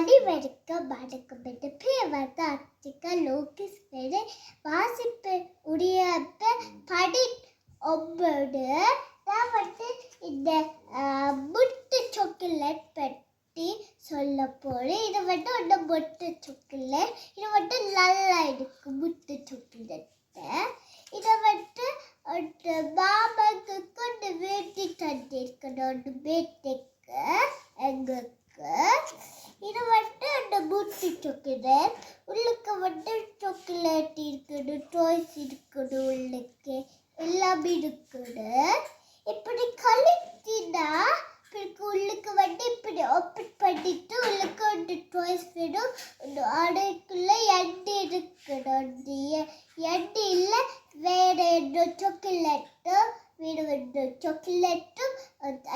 அடிவருக்க வடக்கப்பட்டு பேவர்த்த அத்திக்க லோகிஸ் பெரு வாசிப்பு உடையப்ப படி ஒவ்வொரு நான் இந்த முட்டு சாக்லேட் பற்றி சொல்ல போகிறேன். இது ஒன்று முட்டு சாக்லேட். இது நல்லா இருக்கு முட்டு சாக்லேட்டு. இதை மாமாக்கு கொண்டு வேட்டி தந்திருக்கணும் வேட்டைக்கு எங்களுக்கு. இது அந்த முட்டு சாக்லேட். உள்ளுக்கு சாக்லேட் இருக்கணும், டாய்ஸ் இருக்கணும், உள்ளுக்கு எல்லாமே இருக்குது. இப்படி கலக்கினா உள்ளுக்கு இப்படி ஓப்பன் பண்ணிட்டு உள்ளுக்கு டாய்ஸ் வேணும். அடைக்குள்ள எண்ணெய் இருக்கணும். எண்ணெயில் வேற என்ன சாக்லேட்டும் வேணும், சாக்லேட்டும்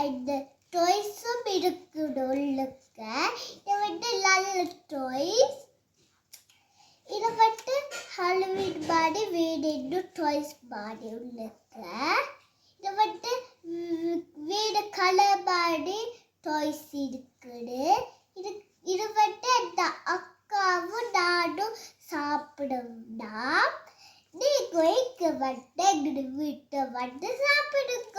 அந்த டாய்ஸும் இருக்கணும் உள்ளுக்கு. இது நல்ல டாய்ஸ். இது ஹாலோவீன் மாதிரி வேணும் டாய்ஸ் மாதிரி உள்ளுக்கு. இது வேறு கலர் மாதிரி டாய்ஸ் இருக்குது. இது அந்த அக்காவும் நானும் சாப்பிடும்னா நீங்கள் எங்கள் வீட்டை சாப்பிடுங்க.